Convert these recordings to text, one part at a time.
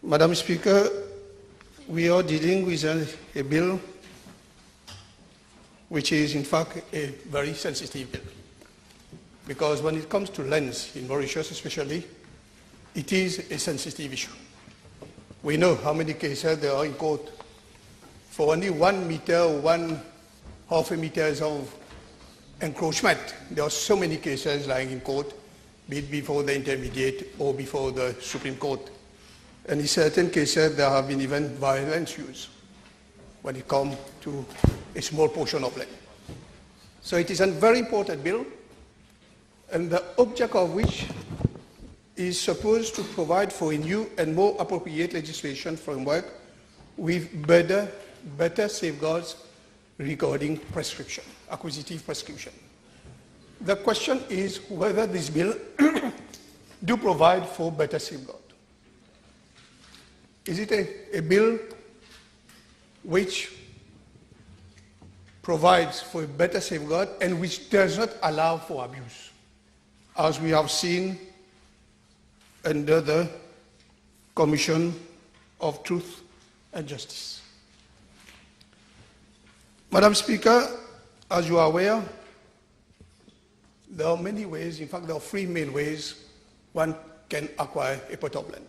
Madam Speaker, we are dealing with a bill which is in fact a very sensitive bill, because when it comes to lands in Mauritius especially, it is a sensitive issue. We know how many cases there are in court for only 1 meter or 1/2 meters of encroachment. There are so many cases lying in court, be it before the intermediate or before the Supreme Court. And in certain cases, there have been even violence used when it comes to a small portion of land. So it is a very important bill, and the object of which is supposed to provide for a new and more appropriate legislation framework with better safeguards regarding prescription, acquisitive prescription. The question is whether this bill do provide for better safeguard. Is it a bill which provides for a better safeguard and which does not allow for abuse, as we have seen under the Commission of Truth and Justice? Madam Speaker, as you are aware, there are many ways, in fact there are 3 main ways one can acquire a plot of land.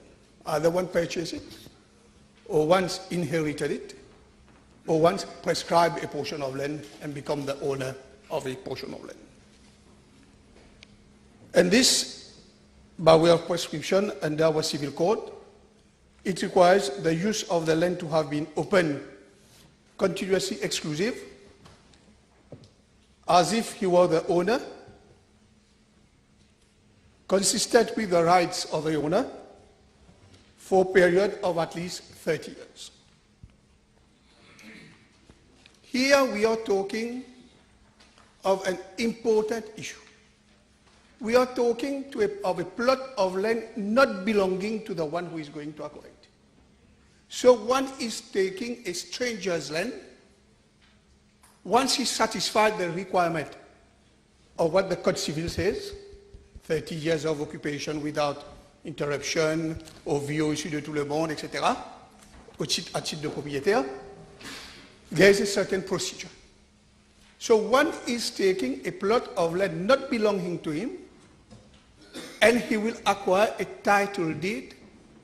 Either one purchase it, or once inherited it, or once prescribe a portion of land and become the owner of a portion of land. And this, by way of prescription under our civil code, it requires the use of the land to have been open, continuously exclusive, as if he were the owner, consistent with the rights of the owner, for a period of at least 30 years. Here we are talking of an important issue. We are talking of a plot of land not belonging to the one who is going to acquire it. So one is taking a stranger's land. Once he satisfied the requirement of what the Code Civil says, 30 years of occupation without interruption, au vieux issu de tout le monde, etc., à titre de propriétaire, there is a certain procedure. So one is taking a plot of land not belonging to him, and he will acquire a title deed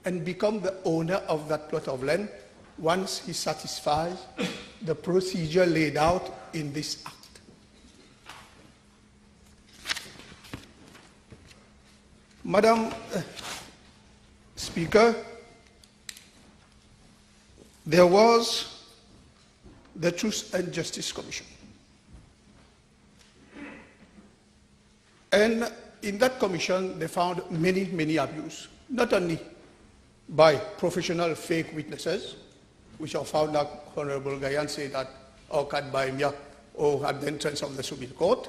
and become the owner of that plot of land once he satisfies the procedure laid out in this act. Madam Speaker, there was the Truth and Justice Commission. And in that commission, they found many abuses, not only by professional fake witnesses, which are found, like Honorable Gayan said, at Orchard Baemia or at the entrance of the Supreme Court,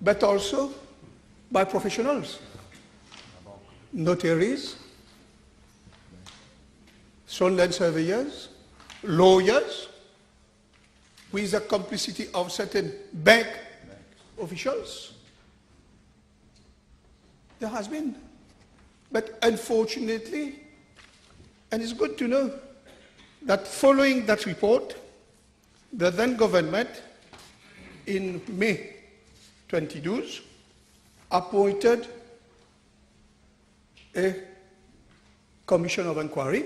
but also by professionals, notaries, land surveyors, lawyers, with the complicity of certain bank officials. There has been. But unfortunately, and it's good to know that following that report, the then government in May 2012 appointed a commission of inquiry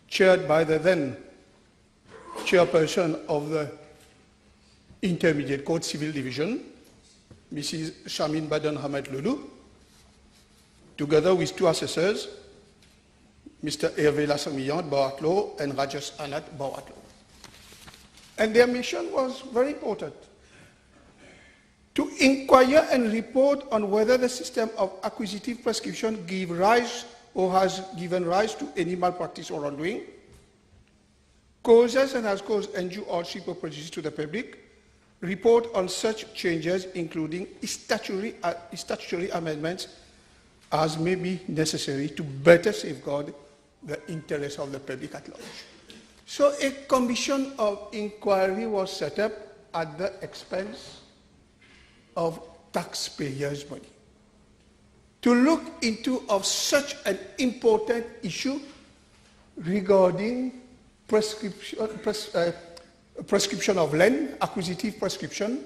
chaired by the then chairperson of the Intermediate Court Civil Division, Mrs. Shamin Badan Hamad Lulu, together with 2 assessors, Mr. Hervé Lassamiyan Bawatlo and Rajesh Anat Bawatlo. And their mission was very important: to inquire and report on whether the system of acquisitive prescription give rise or has given rise to any malpractice or wrongdoing, causes and has caused undue hardship or prejudice to the public, report on such changes, including statutory amendments as may be necessary to better safeguard the interests of the public at large. So a commission of inquiry was set up at the expense of taxpayers' money to look into of such an important issue regarding prescription of land, acquisitive prescription.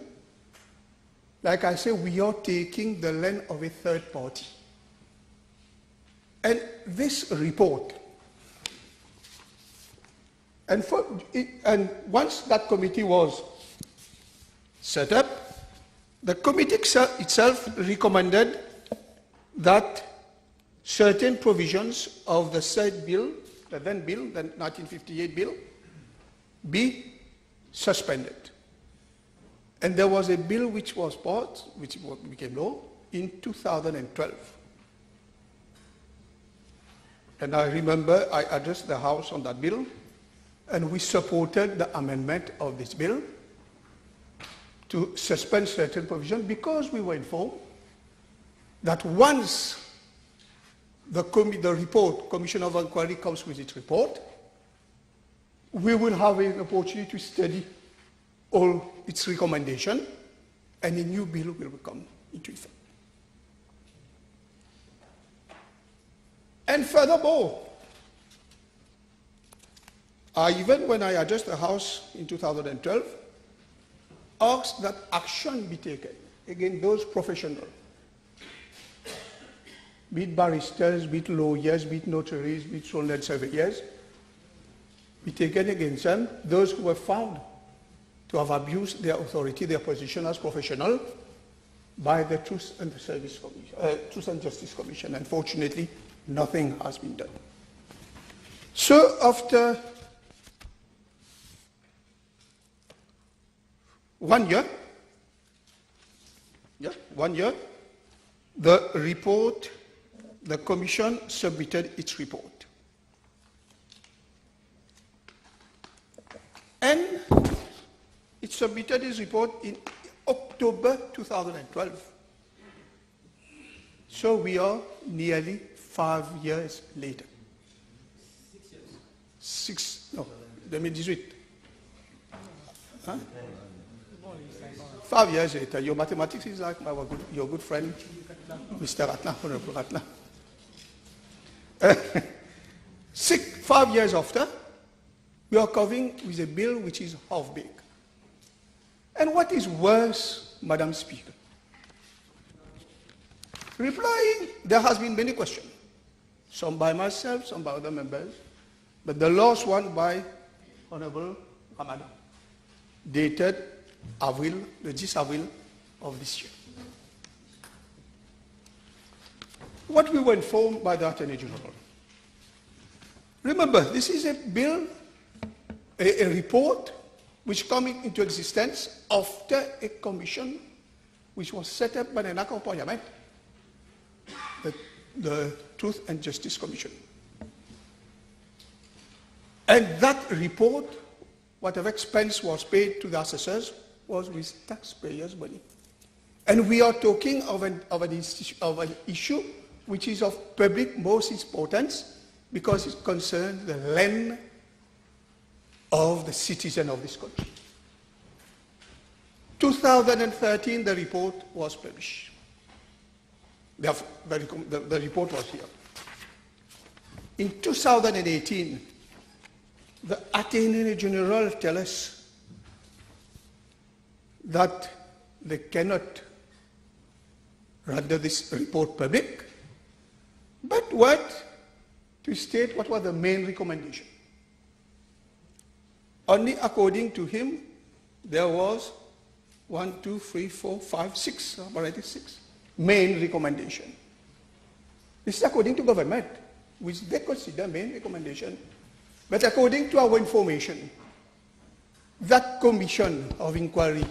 Like I say, we are taking the land of a third party. And this report, and once that committee was set up, the committee itself recommended that certain provisions of the said bill, the 1958 bill, be suspended. And there was a bill which was passed, which became law, in 2012. And I remember I addressed the House on that bill, and we supported the amendment of this bill to suspend certain provisions because we were informed that once the Commission of Inquiry comes with its report, we will have an opportunity to study all its recommendations, and a new bill will come into effect. And furthermore, even when I addressed the House in 2012, asked that action be taken against those professionals, be it barristers, be it lawyers, be it notaries, be it soil surveyors, be taken against them, those who were found to have abused their authority, their position as professional, by the Truth and Justice Commission. Unfortunately, nothing has been done. So after 1 year, the Commission submitted its report. And it submitted its report in October 2012. So we are nearly 5 years later. 2018. Huh? 5 years later. Your mathematics is like your good friend, Mr. Ratna, Honorable Ratna. 5 years after, we are coming with a bill which is half big. And what is worse, Madam Speaker? Replying, there has been many questions, some by myself, some by other members, but the last one by Honorable Ramadan, dated the 10 Avril of this year. What we were informed by the Attorney General. Remember, this is a bill, a report which came into existence after a commission which was set up by an act of Parliament, the Truth and Justice Commission. And that report, whatever expense was paid to the assessors, was with taxpayers' money. And we are talking of an issue which is of public most importance because it concerns the land of the citizen of this country. 2013, the report was published. The report was here. In 2018, the Attorney General tells us that they cannot render this report public, but to state what was the main recommendation. Only according to him, there was 6 main recommendation. This is according to government, which they consider main recommendation. But according to our information, that commission of inquiry,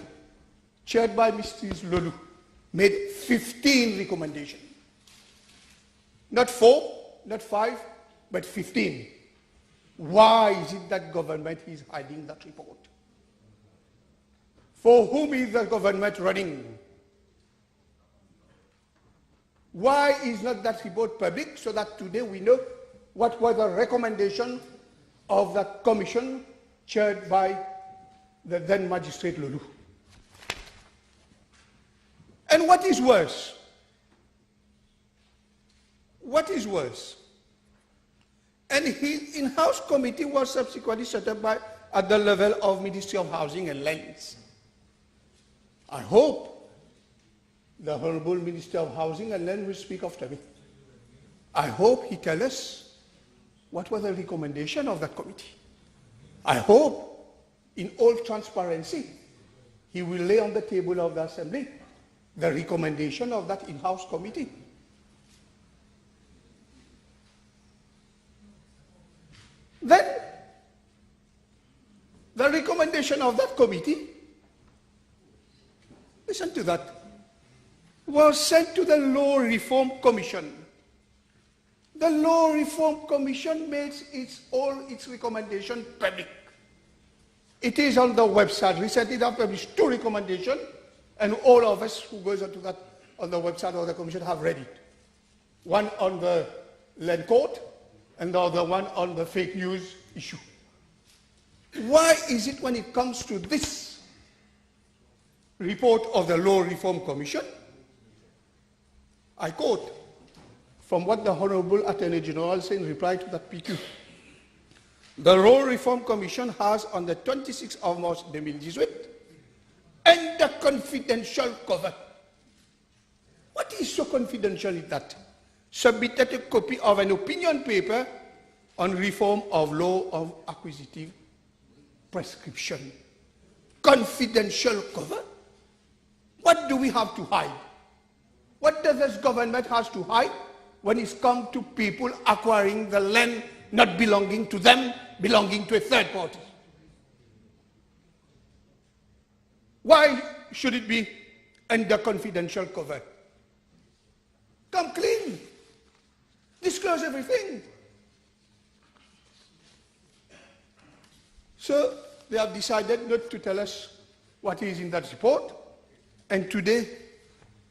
chaired by Mr. Lolu, made 15 recommendations. Not 4, not 5, but 15. Why is it that government is hiding that report? For whom is the government running? Why is not that report public so that today we know what was the recommendation of that commission chaired by the then magistrate Lolu? And what is worse? What is worse? And his in-house committee was subsequently set up at the level of Ministry of Housing and Lands. I hope the Honorable Minister of Housing and Land will speak after me. I hope he tells us what was the recommendation of that committee. I hope, in all transparency, he will lay on the table of the Assembly the recommendation of that in-house committee. Then, the recommendation of that committee, listen to that, was sent to the Law Reform Commission. The Law Reform Commission makes all its recommendation public. It is on the website. Recently, they have published 2 recommendations, and all of us who goes onto that on the website of the Commission have read it. One on the land court, and the other one on the fake news issue. Why is it when it comes to this report of the Law Reform Commission, I quote from what the Honorable Attorney General said in reply to that PQ. The Law Reform Commission has, on the 26th of March 2018, under confidential cover. What is so confidential in that? Submitted a copy of an opinion paper on reform of law of acquisitive prescription. Confidential cover? What do we have to hide? What does this government has to hide when it's come to people acquiring the land not belonging to them, belonging to a third party? Why should it be under confidential cover? Come clean. Disclose everything. So they have decided not to tell us what is in that report. And today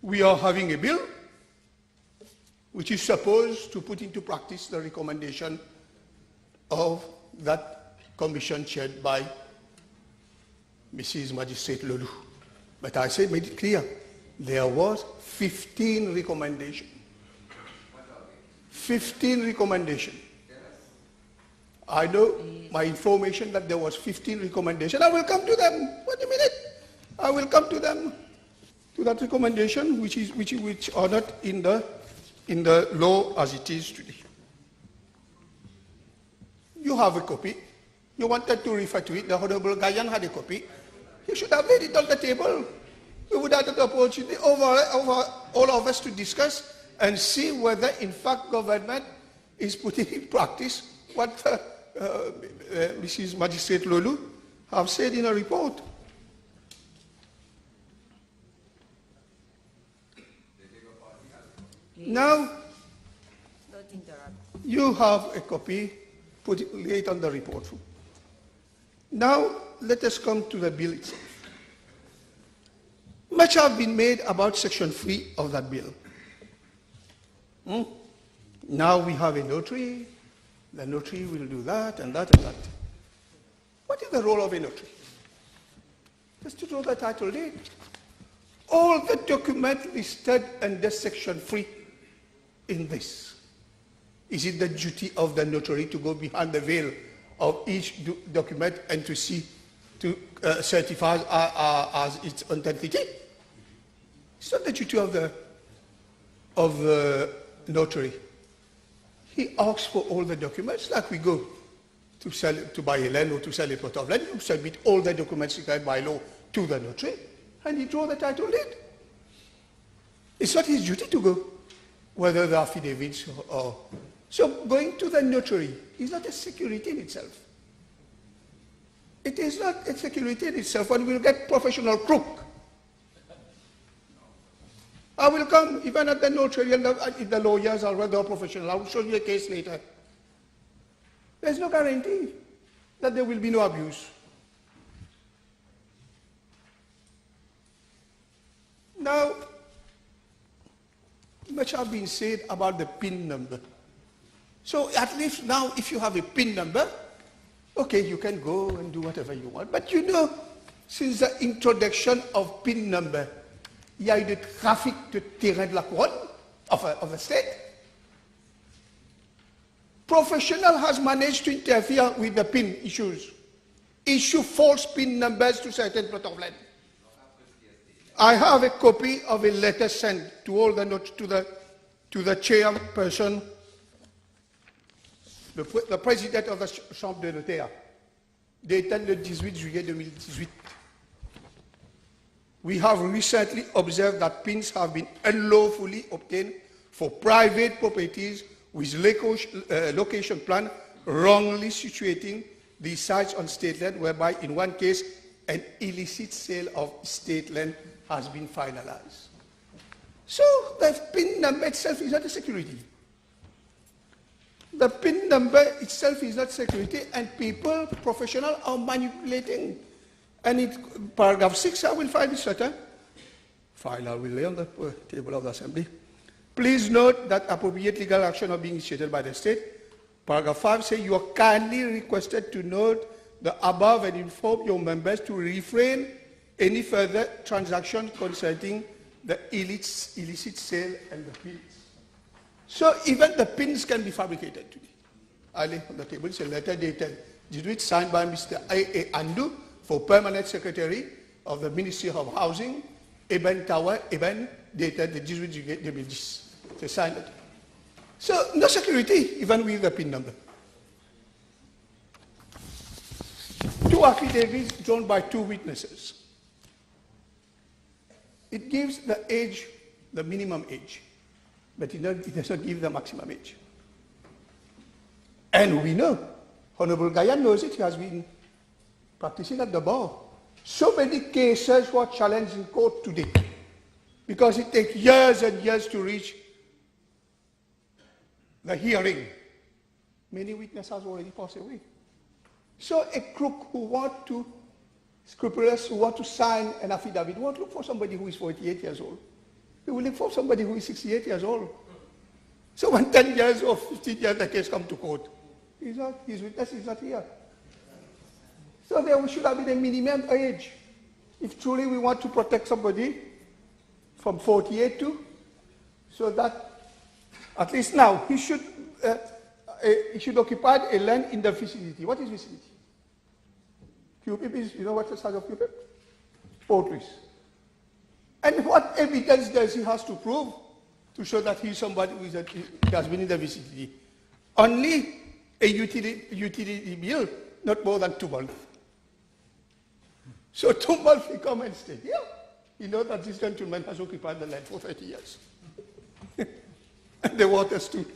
we are having a bill which is supposed to put into practice the recommendation of that commission chaired by Mrs. Magistrate Lolu. But I said, made it clear, there was 15 recommendations. 15 recommendations. I know my information that there was 15 recommendations. I will come to them. Wait a minute. I will come to them. To that recommendation, which are not in the law as it is today. You have a copy. You wanted to refer to it. The Honorable Gayan had a copy. He should have laid it on the table. We would have the opportunity over all of us to discuss and see whether, in fact, government is putting in practice what Mrs. Magistrate Lolu have said in a report. Now, you have a copy, lay it on the report. Now, let us come to the bill itself. Much has been made about Section 3 of that bill. Now we have a notary. The notary will do that and that and that. What is the role of a notary? Just to draw the title deed. All the documents listed under Section 3 in this. Is it the duty of the notary to go behind the veil of each document and to see, to certify as its authenticity? It's not the duty of the notary. He asks for all the documents, like we go to buy a land or to sell a plot of land. You submit all the documents required by law to the notary, and he draws the title deed. It's not his duty to go, whether the affidavits or... So going to the notary is not a security in itself. It is not a security in itself, and we'll get professional crook. I will come, even at the notary and the lawyers are rather professional. I will show you a case later. There's no guarantee that there will be no abuse. Now, much has been said about the PIN number. So at least now, if you have a PIN number, okay, you can go and do whatever you want. But you know, since the introduction of PIN number, il y a eu de trafic de terrain de la couronne, of a state. Professional has managed to interfere with the PIN issues, issue false PIN numbers to certain plot of land. I have a copy of a letter sent to all the notes to the chairperson, the president of the Chambre de Notaire, dated le 18 juillet 2018. We have recently observed that pins have been unlawfully obtained for private properties with location plan wrongly situating the sites on state land, whereby in one case an illicit sale of state land has been finalized. So the PIN number itself is not a security. The PIN number itself is not security, and people, professionals, are manipulating. And in paragraph 6, I will find this letter. File I will lay on the table of the Assembly. Please note that appropriate legal action are being initiated by the state. Paragraph 5 says you are kindly requested to note the above and inform your members to refrain any further transaction concerning the illicit sale and the pins. So even the pins can be fabricated today. I lay on the table, it's a letter dated, signed by Mr. A. Andu, for Permanent Secretary of the Ministry of Housing, Eben Tower, Eben, dated the 18 juillet 2010. They signed it. So no security, even with the PIN number. Two affidavits drawn by two witnesses. It gives the age, the minimum age, but it does not give the maximum age. And we know, Honorable Gayan knows it, he has been practicing at the bar. So many cases were challenged in court today because it takes years and years to reach the hearing. Many witnesses have already passed away. So a crook who want to, scrupulous, who want to sign an affidavit, won't look for somebody who is 48 years old. He will look for somebody who is 68 years old. So when 10 years or 15 years the case comes to court, his witness is not here. So there should have been a minimum age. If truly we want to protect somebody from 48 to, so that at least now he should occupy a land in the vicinity. What is vicinity? Cupid is, you know what the size of Cupid? 4 trees. And what evidence does he has to prove to show that he's somebody who has been in the vicinity? Only a utility bill, not more than 2 months. So 2 months he come and stay here. You know that this gentleman has occupied the land for 30 years. And the water stood.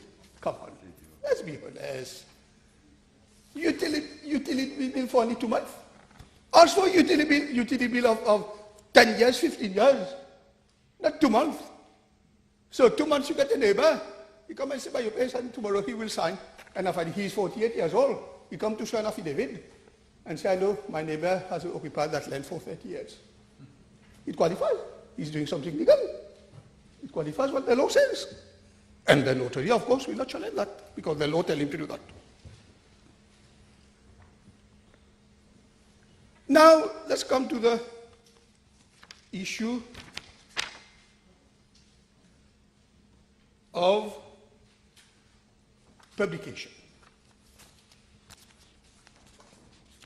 Come on, let's be honest. Utility bill for only 2 months. Also utility bill of 10 years, 15 years. Not 2 months. So 2 months you get a neighbor. He come and say, by your place, and tomorrow he will sign. And if he's 48 years old, he come to show an affidavit and say, I know my neighbor has occupied that land for 30 years. It qualifies. He's doing something legal. It qualifies what the law says. And the notary, of course, will not challenge that because the law tells him to do that. Now, let's come to the issue of publication.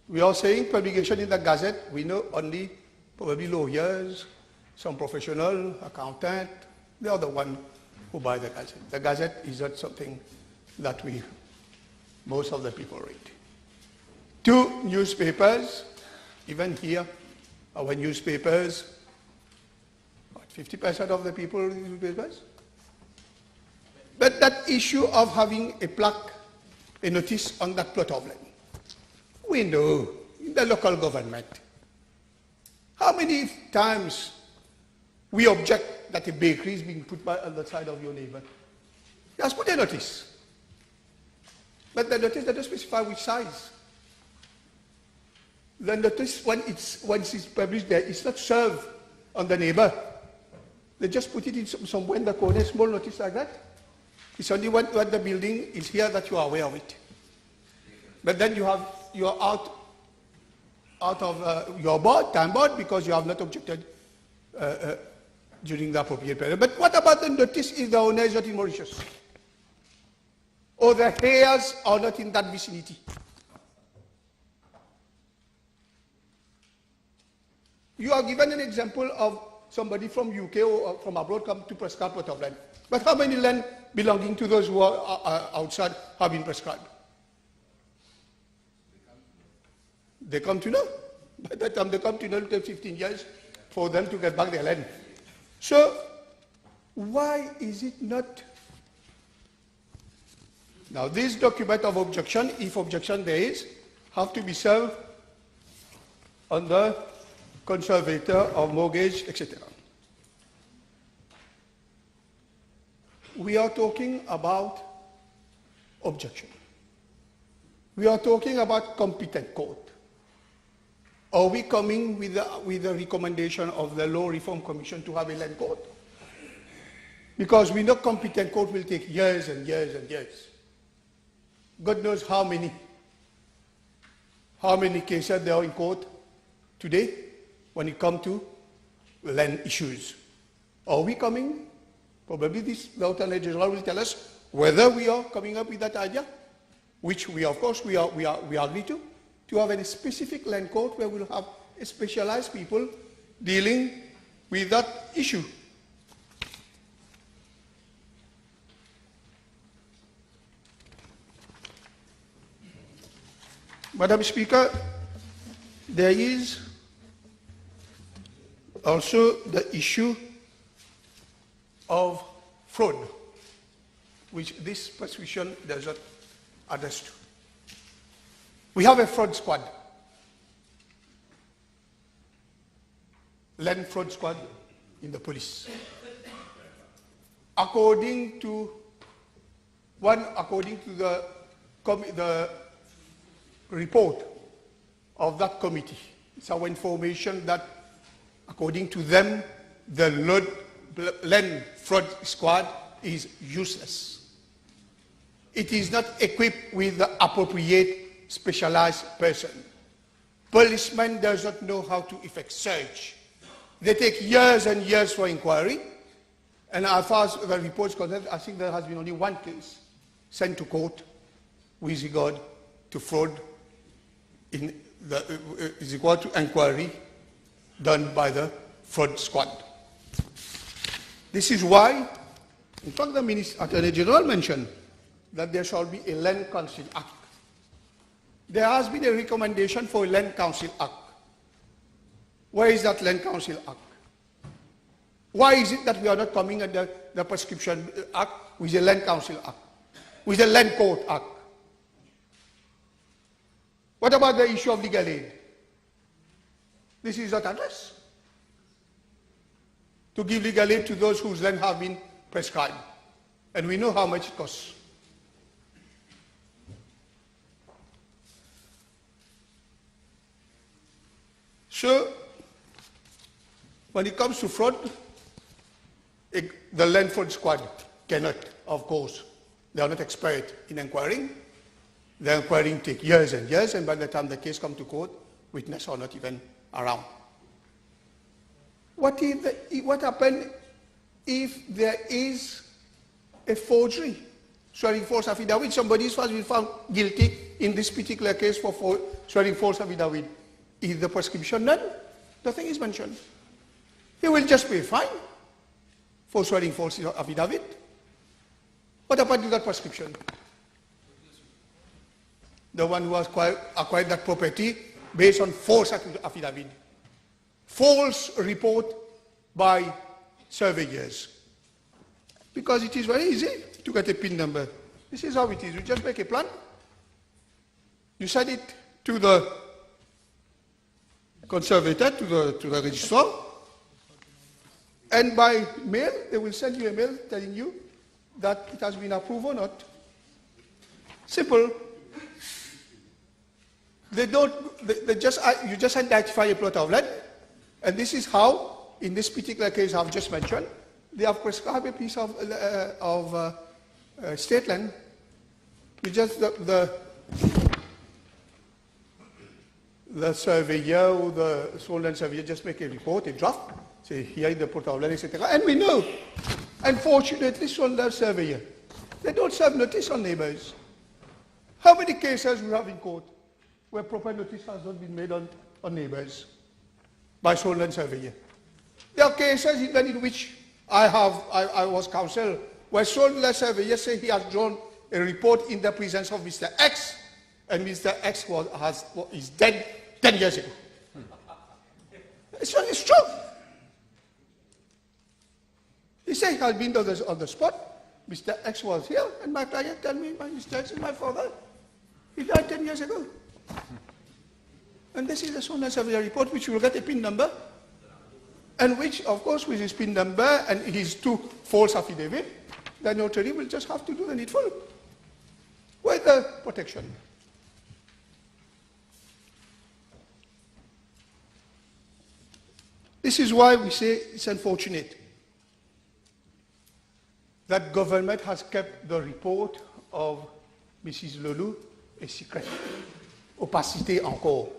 We are saying publication in the Gazette. We know only probably lawyers, some professional, accountant. They are the ones who buy the Gazette. The Gazette is not something that most of the people read. 2 newspapers, even here, our newspapers, what, 50% of the people read newspapers? But that issue of having a plaque, a notice on that plot of land, we know in the local government, how many times we object that a bakery is being put on the side of your neighbor? He has put a notice. But the notice doesn't specify which size. The notice, once it's published there, it's not served on the neighbor. They just put it in somewhere in the corner, small notice like that. It's only when the building is here that you are aware of it. But then you are out of your board, time board, because you have not objected during the appropriate period. But what about the notice if the owner is not in Mauritius? or the heirs are not in that vicinity. You are given an example of somebody from UK or from abroad come to prescribe plot of land. But how many land belonging to those who are outside have been prescribed? They come to know. By the time they come to know, it will take 15 years for them to get back their land. So, why is it not? Now, this document of objection, if objection there is, have to be served on the conservator of mortgage, etc. We are talking about objection. We are talking about competent court. Are we coming with the recommendation of the Law Reform Commission to have a land court? Because we know competent court will take years and years and years. God knows how many cases there are in court today when it comes to land issues. Are we coming? Probably the Attorney General will tell us whether we are coming up with that idea, which we, of course, we agree to have a specific land court where we'll have specialized people dealing with that issue. Madam Speaker, there is also the issue of fraud, which this persuasion does not address to. We have a fraud squad, land fraud squad in the police. According to the report of that committee, it's our information that according to them, the land fraud squad is useless. It is not equipped with the appropriate specialized person. Policemen does not know how to effect search. They take years and years for inquiry, and as far as the reports concerned, I think there has been only one case sent to court with regard to fraud is equal to inquiry done by the fraud squad. This is why, in fact, the Attorney General mentioned that there shall be a Land Council Act. There has been a recommendation for a Land Council Act. Where is that Land Council Act? Why is it that we are not coming at the Prescription Act with a Land Council Act, with a Land Court Act? What about the issue of legal aid? This is not addressed. To give legal aid to those whose land have been prescribed. And we know how much it costs. So, when it comes to fraud, the land fraud squad cannot, of course, they are not expert in inquiring. The inquiring takes years and years, and by the time the case comes to court, witnesses are not even around. What happens if there is a forgery? Swearing false affidavit, somebody has been found guilty in this particular case for swearing false affidavit. Is the prescription none? Nothing is mentioned. He will just pay a fine for swearing false affidavit. What happened to that prescription? The one who has acquired that property based on false affidavit. False report by surveyors. Because it is very easy to get a PIN number. This is how it is. You just make a plan. You send it to the conservator, to the registrar, and by mail, they will send you a mail telling you that it has been approved or not. Simple. You just identify a plot of land, and this is how, in this particular case I've just mentioned, they have prescribed a piece of state land. You just, the surveyor or the sole land surveyor just make a report, a draft, say here is the plot of land, etc. And we know, unfortunately, sole land surveyor They don't serve notice on neighbors. How many cases we have in court where proper notice has not been made on neighbors by sole land surveyor? There are cases even in which I was counsel where sole land surveyor say he has drawn a report in the presence of Mr. X, and Mr. X is dead 10 years ago. It's true. He said he had been on the spot. Mr. X was here, and my client told me, Mr. X is my father. He died 10 years ago. And this is the sole land surveyor report, which will get a PIN number, and which, of course, with his PIN number and his 2 false affidavit, the notary will just have to do the needful. Where's the protection? This is why we say it's unfortunate that government has kept the report of Mrs. Lolu a secret. Opacité encore.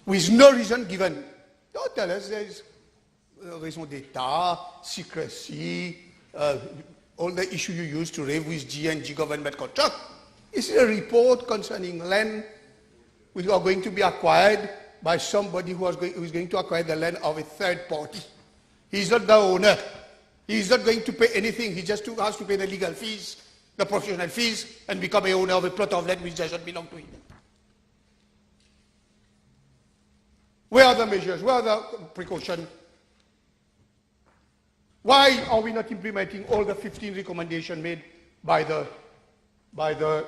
With no reason given. Don't tell us there's raison d'état, secrecy, all the issue you used to raise with G&G government contract. It's a report concerning land which are going to be acquired by somebody who is going to acquire the land of a third party. He's not the owner. He's not going to pay anything. He just has to pay the legal fees, the professional fees, and become a owner of a plot of land which does not belong to him. Where are the measures? Where are the precautions? Why are we not implementing all the 15 recommendations made by the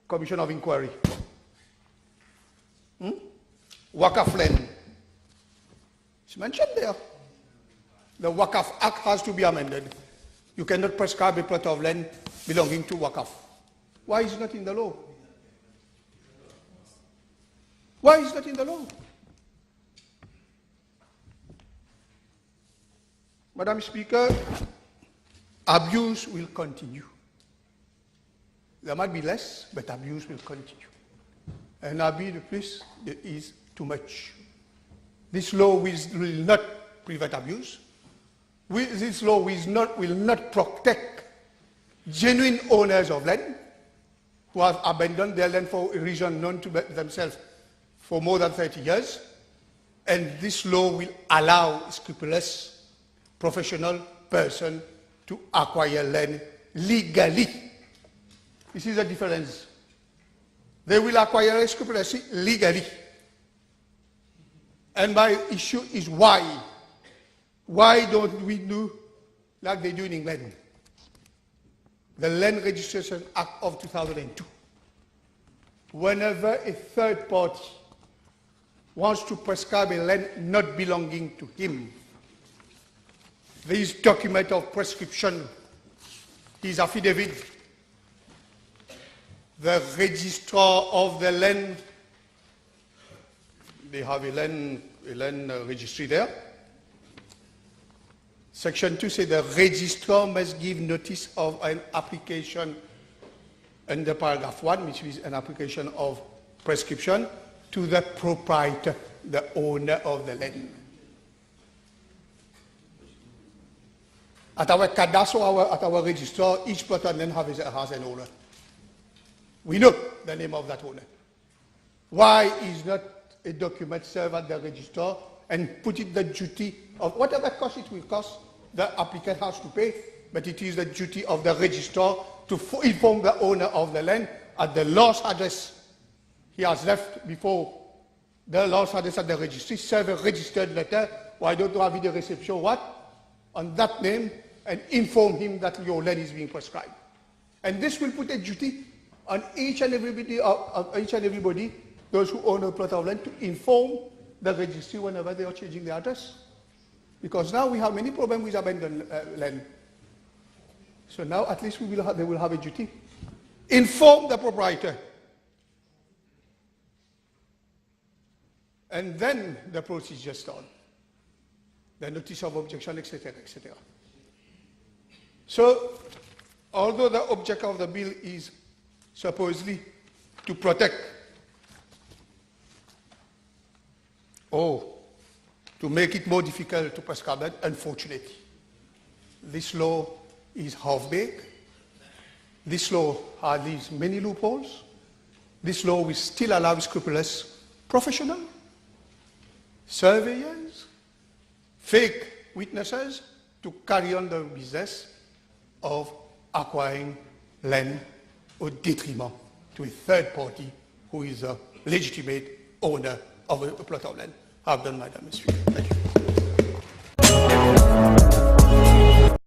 Commission of Inquiry? Waqf land. It's mentioned there. The Waqf Act has to be amended. You cannot prescribe a plot of land belonging to Waqf. Why is it not in the law? Why is it not in the law? Madam Speaker, abuse will continue. There might be less, but abuse will continue. And abuse, please, is too much. This law will not prevent abuse. This law will not protect genuine owners of land who have abandoned their land for a reason known to themselves for more than 30 years. And this law will allow scrupulous, professional person to acquire land legally. This is the difference. They will acquire scrupulously legally. And my issue is why. Why don't we do like they do in England? The Land Registration Act of 2002. Whenever a third party wants to prescribe a land not belonging to him, this document of prescription, his affidavit, the registrar of the land, they have a land registry there. Section 2 says the registrar must give notice of an application under paragraph 1, which is an application of prescription, to the proprietor, the owner of the land. At our cadastro, at our registrar, each plot of land has an owner. We know the name of that owner. Why is not a document served at the registrar and put it the duty of whatever cost it will cost, the applicant has to pay, but it is the duty of the registrar to inform the owner of the land at the last address he has left before the last address at the registry, serve a registered letter, why don't you have the reception, what? On that name, and inform him that your land is being prescribed. And this will put a duty on each and everybody, those who own a plot of land, to inform the registry whenever they are changing the address. Because now we have many problems with abandoned land. So now at least they will have a duty. Inform the proprietor. And then the procedure starts. The notice of objection, etc., etc. So, although the object of the bill is supposedly to protect or to make it more difficult to prescribe that, unfortunately, this law is half-baked. This law leaves many loopholes. This law will still allow scrupulous professionals, surveyors, fake witnesses to carry on the business of acquiring land au detriment to a third party who is a legitimate owner of a plot of land. I've done my damage. Thank you.